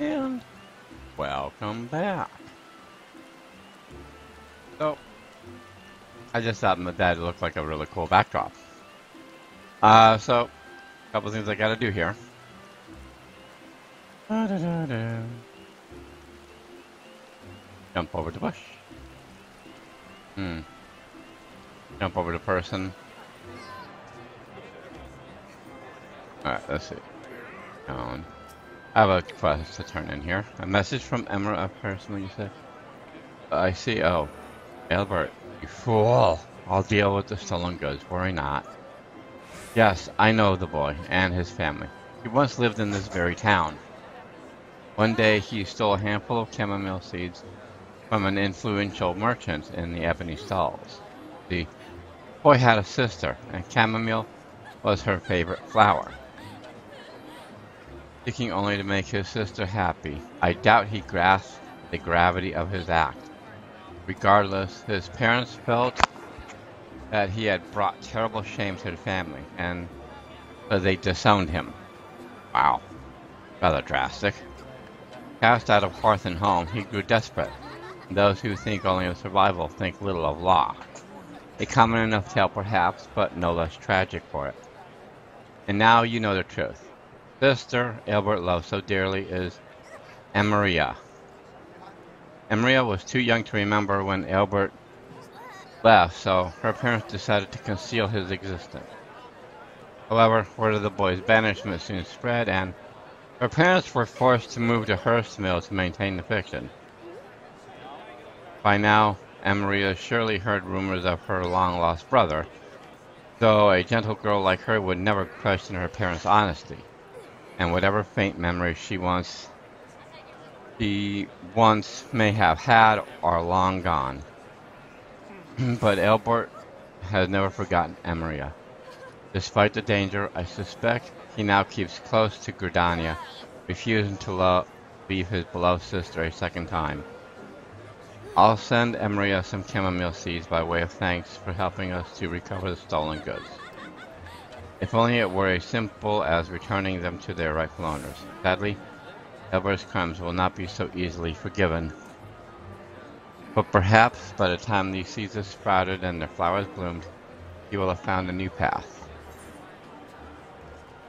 And welcome back. So, I just thought that it looked like a really cool backdrop. So, a couple things I gotta do here. Jump over the bush. Jump over the person. Alright, let's see. I have a quest to turn in here. A message from Emerald, a person, what you say? I see. Oh, Albert, you fool. I'll deal with the stolen goods. Worry not. Yes, I know the boy and his family. He once lived in this very town. One day he stole a handful of chamomile seeds from an influential merchant in the ebony stalls. The boy had a sister, and chamomile was her favorite flower. Seeking only to make his sister happy, I doubt he grasped the gravity of his act. Regardless, his parents felt that he had brought terrible shame to the family, and so they disowned him. Wow, rather drastic. Cast out of hearth and home, he grew desperate. Those who think only of survival think little of law. A common enough tale perhaps, but no less tragic for it. And now you know the truth. Sister Albert loved so dearly is Eorzea. Eorzea was too young to remember when Albert left, so her parents decided to conceal his existence. However, word of the boy's banishment soon spread, and her parents were forced to move to Hurstmill to maintain the fiction. By now, Eorzea surely heard rumors of her long-lost brother, though a gentle girl like her would never question her parents' honesty, and whatever faint memories she once may have had are long gone. But Albert has never forgotten Eorzea. Despite the danger, I suspect he now keeps close to Gridania, refusing to leave his beloved sister a second time. I'll send Eorzea some chamomile seeds by way of thanks for helping us to recover the stolen goods. If only it were as simple as returning them to their rightful owners. Sadly, Albert's crimes will not be so easily forgiven. But perhaps by the time these seeds have sprouted and their flowers bloomed, he will have found a new path.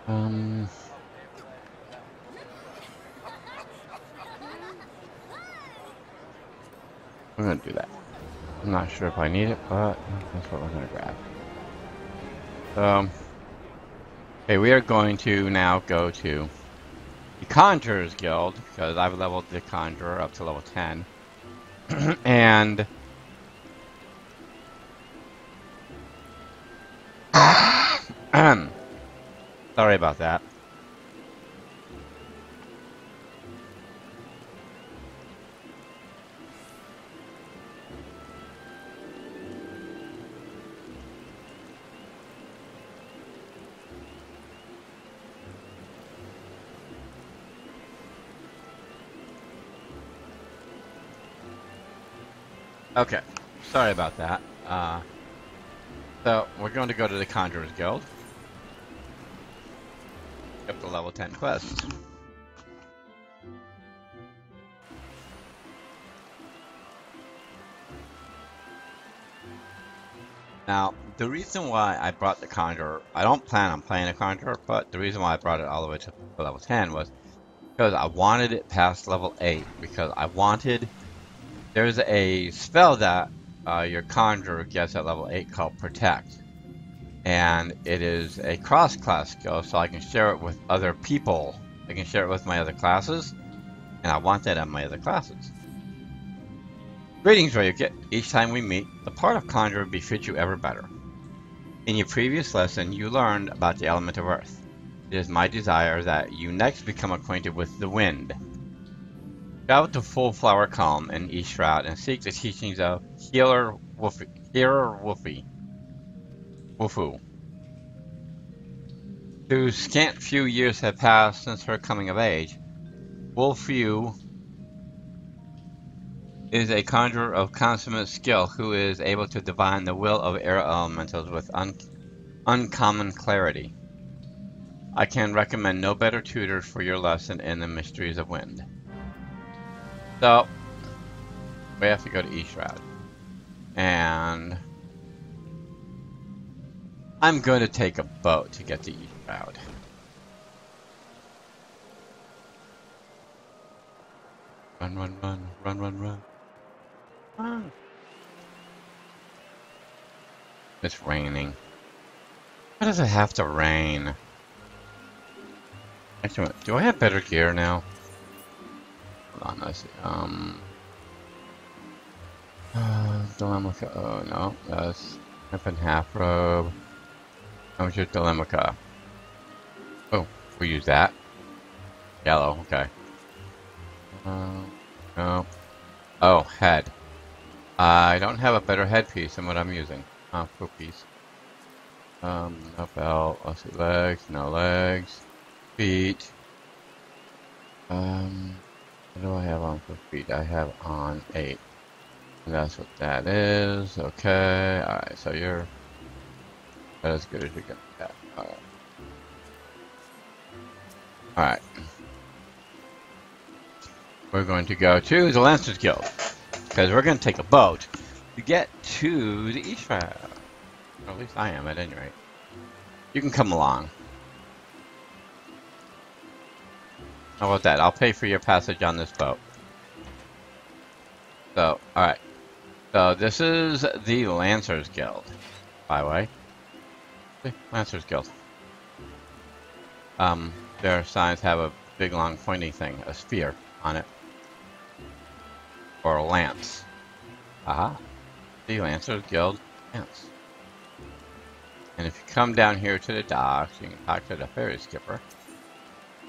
We're gonna do that. I'm not sure if I need it, but that's what we're gonna grab. Okay, we are going to now go to the Conjurer's Guild, because I've leveled the Conjurer up to level 10. And sorry about that. Okay, sorry about that. So, we're going to go to the Conjurer's Guild. Up to level 10 quests. Now, the reason why I brought the Conjurer, I don't plan on playing a Conjurer, but the reason why I brought it all the way to level 10 was because I wanted it past level 8, because I wanted... There's a spell that your Conjurer gets at level 8 called Protect. And it is a cross-class skill, so I can share it with other people. I can share it with my other classes, and I want that on my other classes. Greetings, Ryuki. Each time we meet, the part of Conjurer befits you ever better. In your previous lesson, you learned about the element of Earth. It is my desire that you next become acquainted with the wind. Travel to Full Flower Calm in East Shroud and seek the teachings of Healer Wolfu. Though scant few years have passed since her coming of age, Wolfu is a conjurer of consummate skill who is able to divine the will of air elementals with uncommon clarity. I can recommend no better tutors for your lesson in the mysteries of wind. So, we have to go to Eorzea. And I'm going to take a boat to get to Eorzea. Run, run, run, run, run, run. Run. It's raining. Why does it have to rain? Actually, do I have better gear now? Hold on, let's see. Dilemma. Oh no, that's half and half robe. How much is Dilemma? Oh, we use that. Yellow, okay. No. Oh, head. I don't have a better headpiece than what I'm using. Foot piece. No belt. Let's see, legs. No legs. Feet. What do I have on for feet? I have on 8. And that's what that is. Okay. Alright, so you're as good as you can get. Alright. Alright. We're going to go to the Lancers Guild. Because we're going to take a boat to get to the Eorzea. Or at least I am, at any rate. You can come along. How about that? I'll pay for your passage on this boat. So, alright. So, this is the Lancers Guild, by the way. The Lancers Guild. Their signs have a big, long, pointy thing, a spear on it. Or a lance. Aha. The Lancers Guild lance. And if you come down here to the docks, you can talk to the ferry skipper.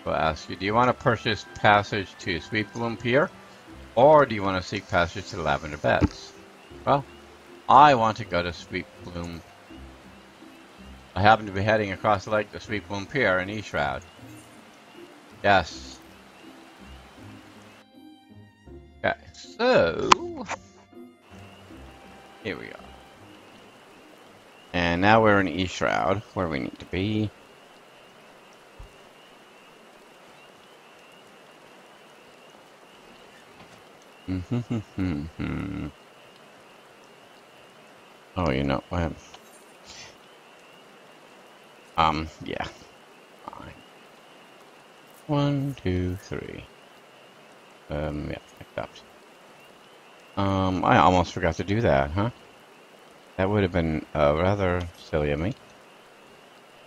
We'll ask you, do you want to purchase passage to Sweet Bloom Pier? Or do you want to seek passage to the Lavender Beds? Well, I want to go to Sweet Bloom. I happen to be heading across the lake to Sweet Bloom Pier in Eorzea. Yes. Okay, so here we are. And now we're in Eorzea, where we need to be. Oh, you know, yeah. Fine. 1, 2, 3. Yeah, accept. I almost forgot to do that, huh? That would have been rather silly of me.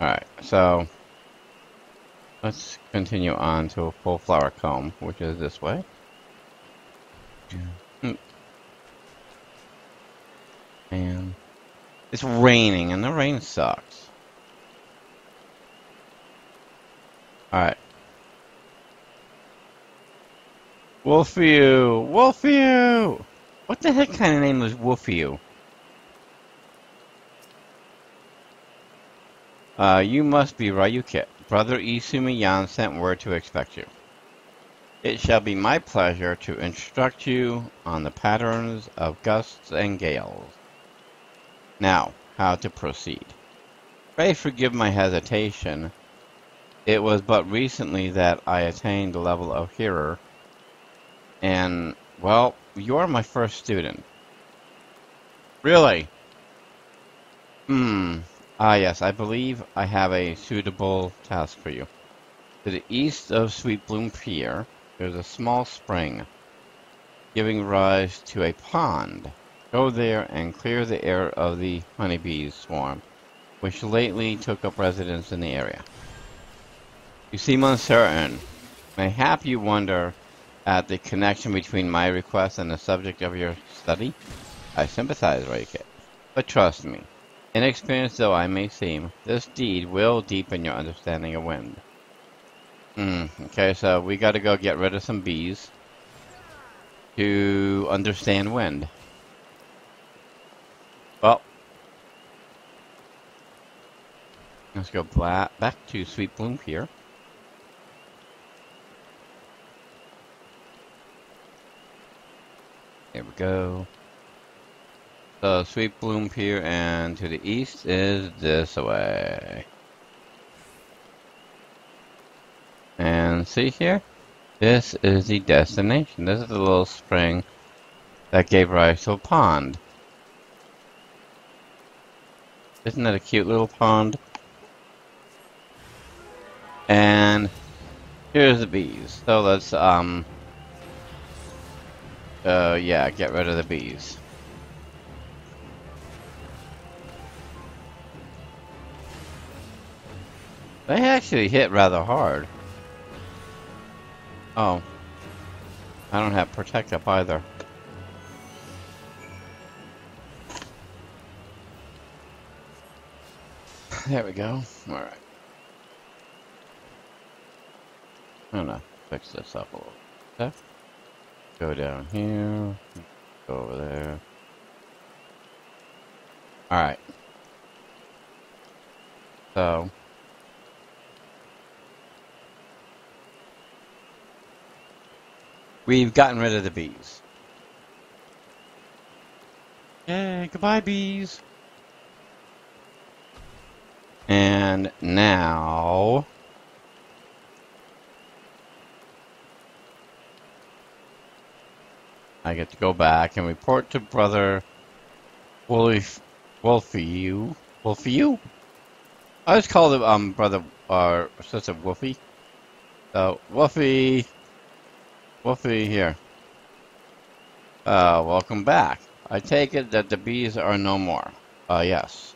Alright, so let's continue on to a full flower comb, which is this way. And it's raining, and the rain sucks. Alright. Wolfew! Wolfew! What the heck kind of name is Wolfew? You must be Ryukit. Brother Isumi Yan sent word to expect you. It shall be my pleasure to instruct you on the patterns of gusts and gales. Now, how to proceed. Pray forgive my hesitation. It was but recently that I attained the level of hearer. And, well, you're my first student. Really? Ah, yes, I believe I have a suitable task for you. To the east of Sweet Bloom Pier, there's a small spring, giving rise to a pond. Go there and clear the air of the honeybees swarm, which lately took up residence in the area. You seem uncertain. Mayhap you wonder at the connection between my request and the subject of your study? I sympathize, Reiki. But trust me, inexperienced though I may seem, this deed will deepen your understanding of wind. Okay, so we gotta go get rid of some bees to understand wind. Well, let's go back to Sweet Bloom Pier. There we go. So Sweet Bloom Pier, and to the east is this way. And see here? This is the destination. This is the little spring that gave rise to a pond. Isn't that a cute little pond? And here's the bees. So let's, yeah, get rid of the bees. They actually hit rather hard. Oh. I don't have Protect Up either. There we go. Alright. I'm gonna fix this up a little bit. Go down here. Go over there. Alright. So. We've gotten rid of the bees. Yay, goodbye bees. And now I get to go back and report to Brother Wolfie. I just called him Brother or Sister Wolfie. So Wolfie here. Welcome back. I take it that the bees are no more. Yes.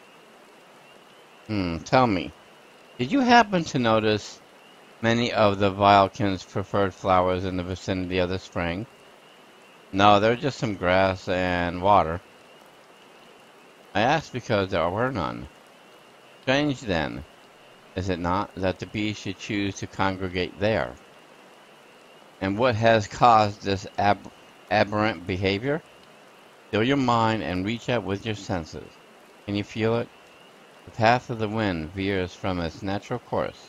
Tell me, did you happen to notice many of the Vilekins' preferred flowers in the vicinity of the spring? No, they're just some grass and water. I asked because there were none. Strange then, is it not, that the bees should choose to congregate there? And what has caused this aberrant behavior? Still your mind and reach out with your senses. Can you feel it? The path of the wind veers from its natural course,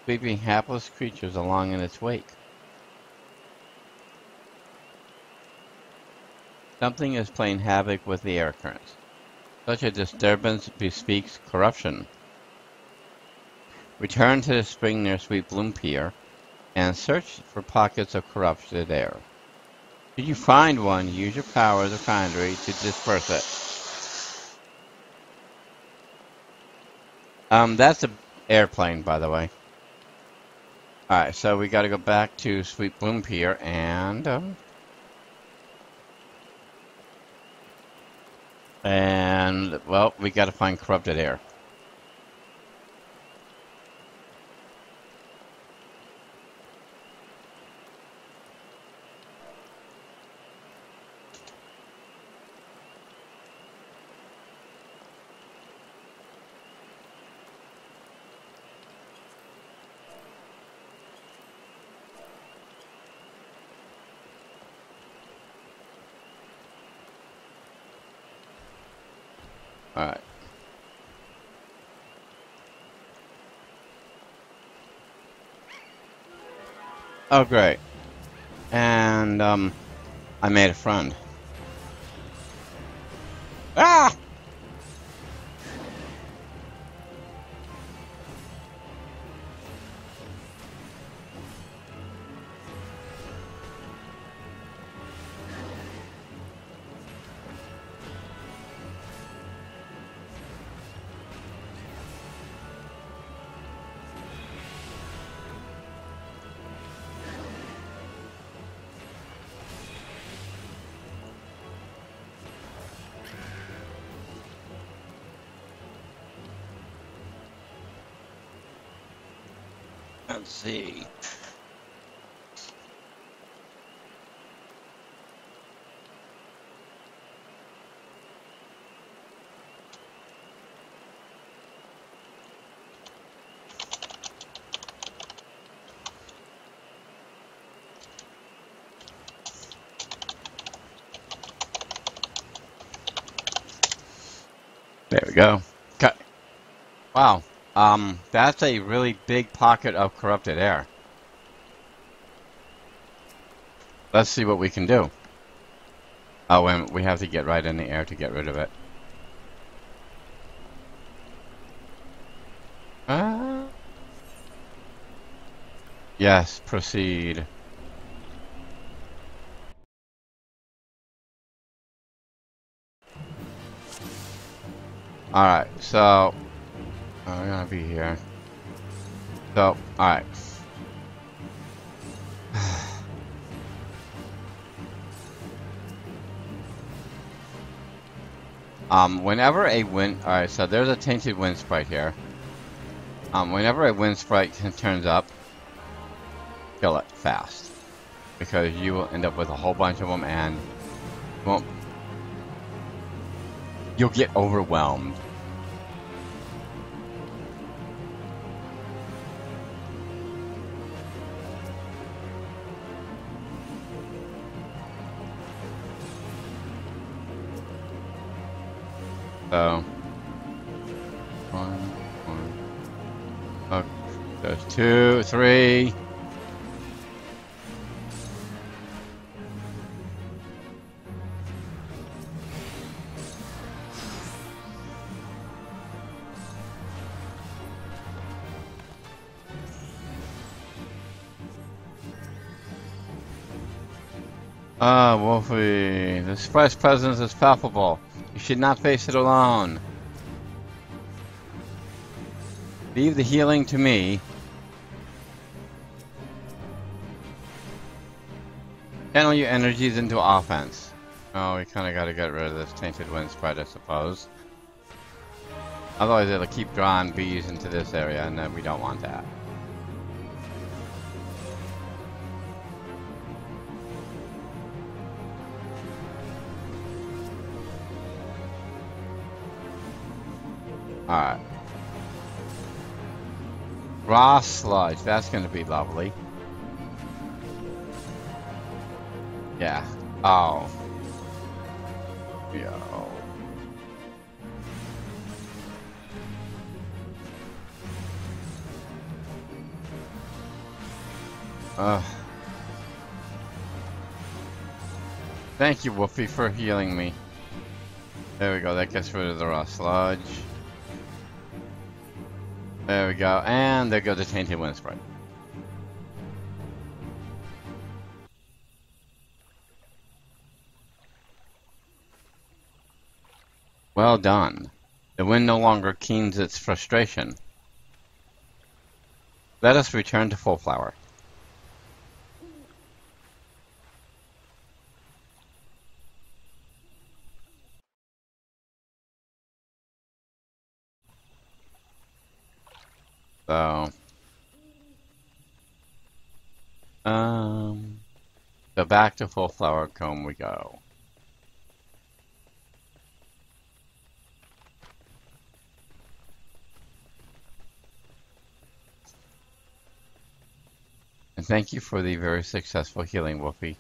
sweeping hapless creatures along in its wake. Something is playing havoc with the air currents. Such a disturbance bespeaks corruption. Return to the spring near Sweet Bloom Pier and search for pockets of corrupted air. Should you find one, use your powers of conjuring to disperse it. That's an airplane, by the way. Alright, so we gotta go back to Sweet Bloom Pier and, well, we gotta find corrupted air. Alright. Oh, great. And, I made a friend. Ah! Let's see. There we go. Cut. Wow. That's a really big pocket of corrupted air. Let's see what we can do. Oh, and we have to get right in the air to get rid of it. Yes, proceed. Alright, so we're gonna be here. So, alright. Whenever a wind, alright, so there's a tainted wind sprite here. Whenever a wind sprite turns up, kill it fast, because you will end up with a whole bunch of them, and you'll get overwhelmed. So, one. Oh, there's 2, 3. Ah, Wolfie, the sprite's presence is palpable. You should not face it alone. Leave the healing to me. Channel your energies into offense. Oh, we kind of got to get rid of this tainted wind sprite, I suppose. Otherwise, it'll keep drawing bees into this area, and we don't want that. Alright. Raw sludge, that's gonna be lovely. Yeah. Oh. Yo. Thank you, Wolfie, for healing me. There we go, that gets rid of the raw sludge. There we go, and there goes the tainted wind sprite. Well done. The wind no longer keens its frustration. Let us return to Full Flower. So back to Full Flower Comb we go. And thank you for the very successful healing, Wolfie.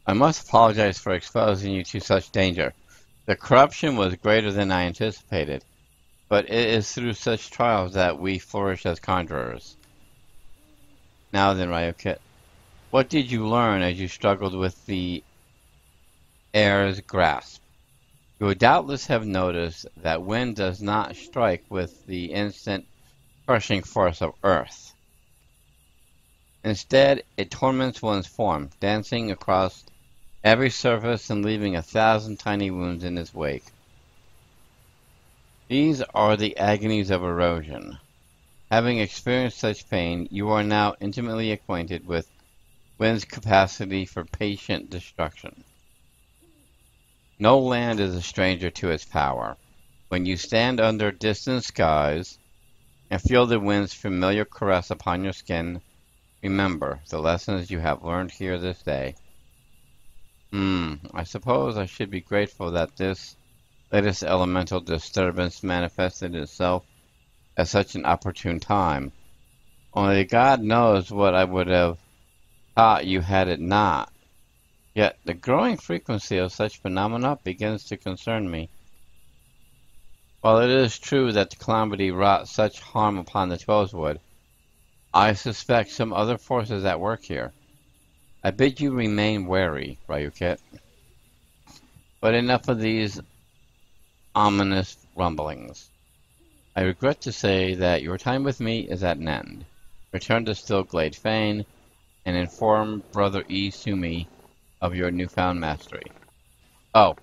I must apologize for exposing you to such danger. The corruption was greater than I anticipated, but it is through such trials that we flourish as conjurers. Now then, Ryokit, what did you learn as you struggled with the air's grasp? You would doubtless have noticed that wind does not strike with the instant crushing force of earth. Instead, it torments one's form, dancing across every surface and leaving 1,000 tiny wounds in its wake. These are the agonies of erosion. Having experienced such pain, you are now intimately acquainted with wind's capacity for patient destruction. No land is a stranger to its power. When you stand under distant skies and feel the wind's familiar caress upon your skin, remember the lessons you have learned here this day. I suppose I should be grateful that this latest elemental disturbance manifested itself at such an opportune time. Only God knows what I would have thought you had it not. Yet the growing frequency of such phenomena begins to concern me. While it is true that the calamity wrought such harm upon the Twelveswood, I suspect some other forces at work here. I bid you remain wary, Ryukit. But enough of these ominous rumblings. I regret to say that your time with me is at an end. Return to Stillglade Fane and inform Brother Izumi of your newfound mastery. Oh,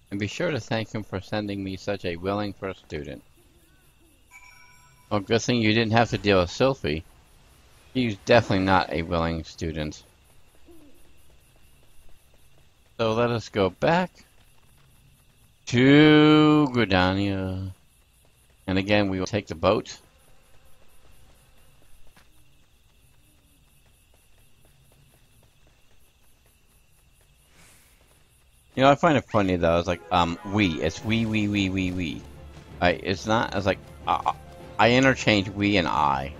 and be sure to thank him for sending me such a willing first student. Well, good thing you didn't have to deal with Sylphie. He's definitely not a willing student. So let us go back to Gridania. And again, we will take the boat. You know, I find it funny though. It's like, we. It's we. It's not, it's like, I interchange we and I.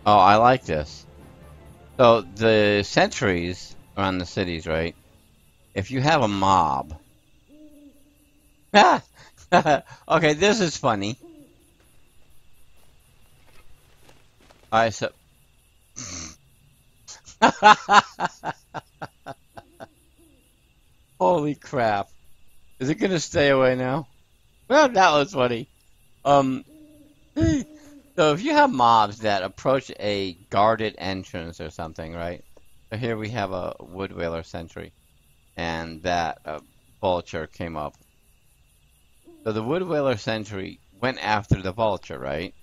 Oh, I like this. So, the sentries around the cities, right? If you have a mob. Okay, this is funny. Alright, so. Holy crap. Is it gonna stay away now? Well, that was funny. So if you have mobs that approach a guarded entrance or something, right? So here we have a wood whaler sentry, and that vulture came up. So the wood whaler sentry went after the vulture, right?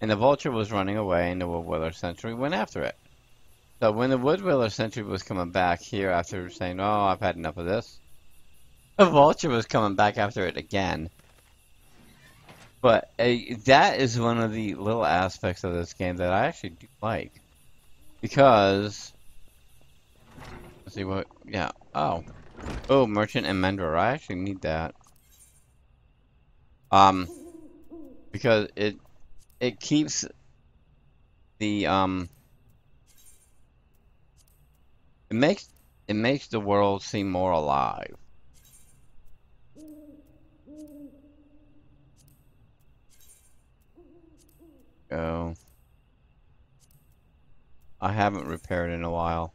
And the vulture was running away, and the wood whaler sentry went after it. So when the wood whaler sentry was coming back here after saying, "Oh, I've had enough of this," the vulture was coming back after it again. But that is one of the little aspects of this game that I actually do like. Because, let's see what, yeah, oh, Merchant and Mentor, I actually need that. Because it keeps the, it makes the world seem more alive. Go. I haven't repaired in a while.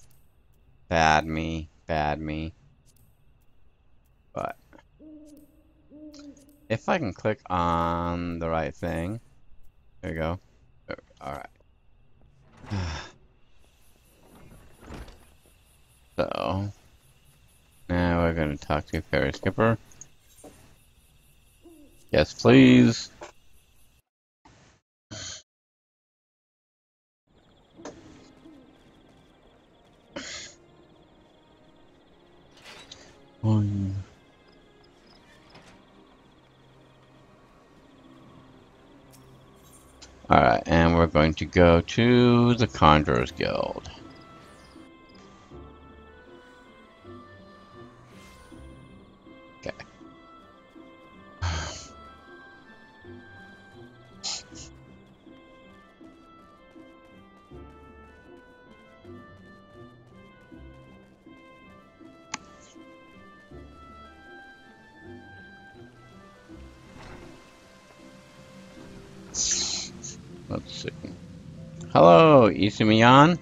Bad me. But if I can click on the right thing, there you go. Alright. So now we're gonna talk to Ferry Skipper. Yes, please. Alright, and we're going to go to the Conjurer's Guild. Okay. Let's see. Hello, Izumi-yan.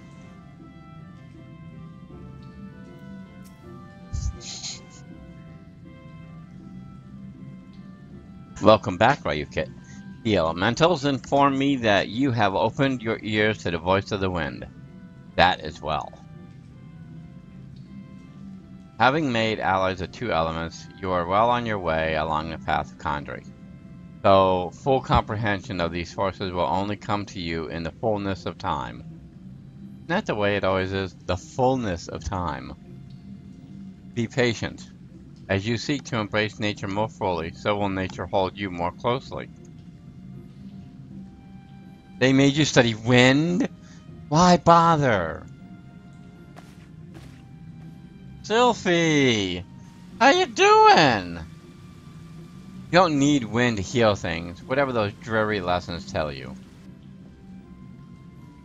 Welcome back, Ryukit. The elementals inform me that you have opened your ears to the voice of the wind. That is well. Having made allies of two elements, you are well on your way along the path of conjuring. So, full comprehension of these forces will only come to you in the fullness of time. Isn't that the way it always is? The fullness of time. Be patient. As you seek to embrace nature more fully, so will nature hold you more closely. They made you study wind? Why bother? Sylphie! How you doing? You don't need wind to heal things, whatever those dreary lessons tell you.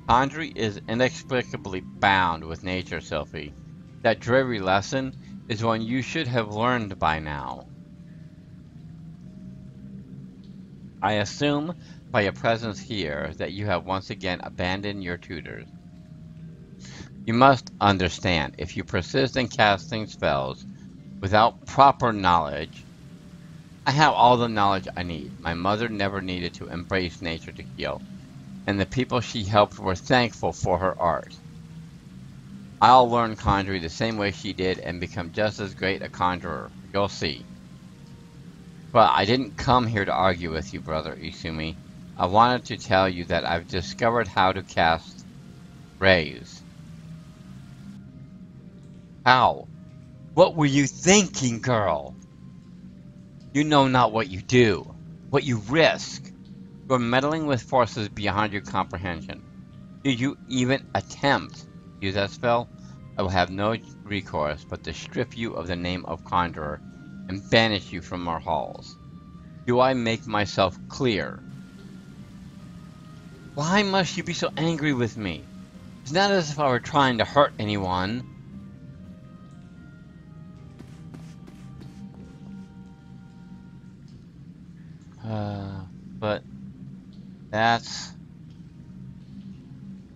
Conjurer is inexplicably bound with nature, Sylphie. That dreary lesson is one you should have learned by now. I assume by your presence here that you have once again abandoned your tutors. You must understand, if you persist in casting spells without proper knowledge, I have all the knowledge I need. My mother never needed to embrace nature to heal, and the people she helped were thankful for her art. I'll learn conjuring the same way she did and become just as great a conjurer. You'll see. But I didn't come here to argue with you, Brother Isumi. I wanted to tell you that I've discovered how to cast rays. How? What were you thinking, girl? You know not what you do, what you risk. You're meddling with forces beyond your comprehension. Did you even attempt to use that spell? I will have no recourse but to strip you of the name of Conjurer and banish you from our halls. Do I make myself clear? Why must you be so angry with me? It's not as if I were trying to hurt anyone. But that's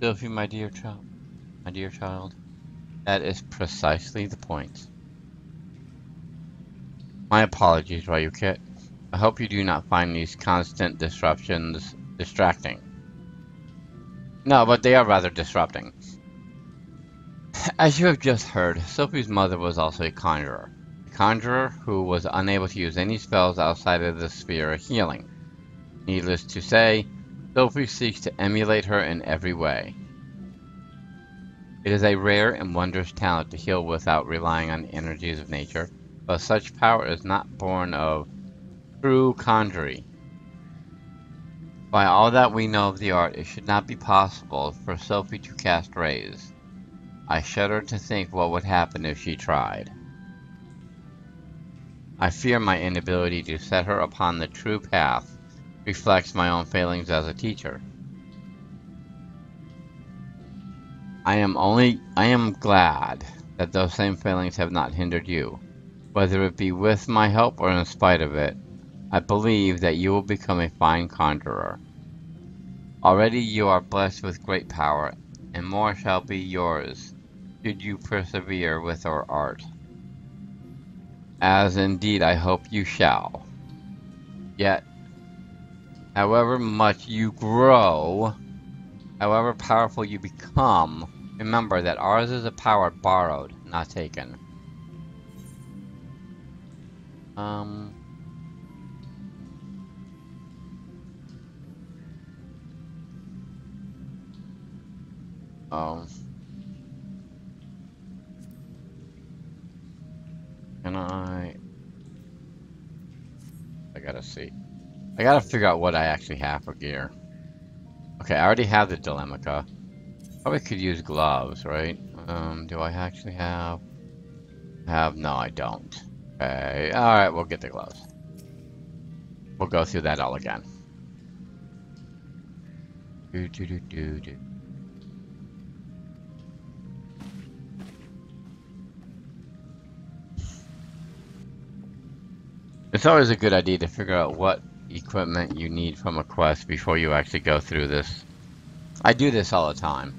Sophie, my dear child. That is precisely the point. My apologies, Ryukit. I hope you do not find these constant disruptions distracting. No, but they are rather disrupting. As you have just heard, Sophie's mother was also a conjurer. A conjurer who was unable to use any spells outside of the sphere of healing. Needless to say, Sophie seeks to emulate her in every way. It is a rare and wondrous talent to heal without relying on the energies of nature, but such power is not born of true conjuring. By all that we know of the art, it should not be possible for Sophie to cast rays. I shudder to think what would happen if she tried. I fear my inability to set her upon the true path reflects my own failings as a teacher. I am glad that those same failings have not hindered you. Whether it be with my help or in spite of it, I believe that you will become a fine conjurer. Already you are blessed with great power, and more shall be yours, should you persevere with our art. As indeed I hope you shall. Yet, however much you grow, however powerful you become, remember that ours is a power borrowed, not taken. Can I gotta see. I gotta figure out what I actually have for gear. Okay, I already have the Dilemmica. Probably could use gloves, right? Do I actually have? No, I don't. Okay, alright, we'll get the gloves. We'll go through that all again. It's always a good idea to figure out what equipment you need from a quest before you actually go through this. I do this all the time,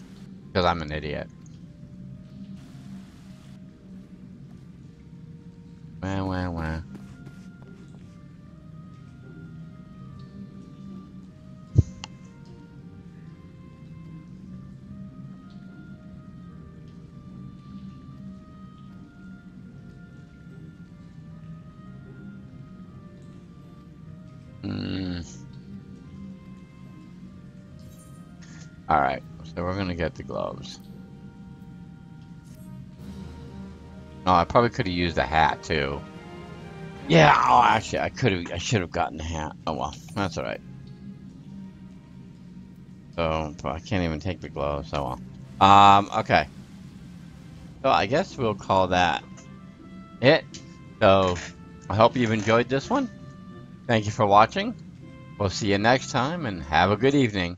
because I'm an idiot. Wah. Alright, so we're gonna get the gloves. Oh, I probably could have used the hat too. Yeah, oh actually I should have gotten the hat. Oh well, that's alright. So I can't even take the gloves, oh well. Okay. So I guess we'll call that it. So I hope you've enjoyed this one. Thank you for watching. We'll see you next time and have a good evening.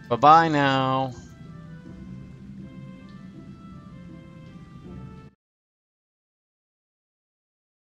Bye-bye now.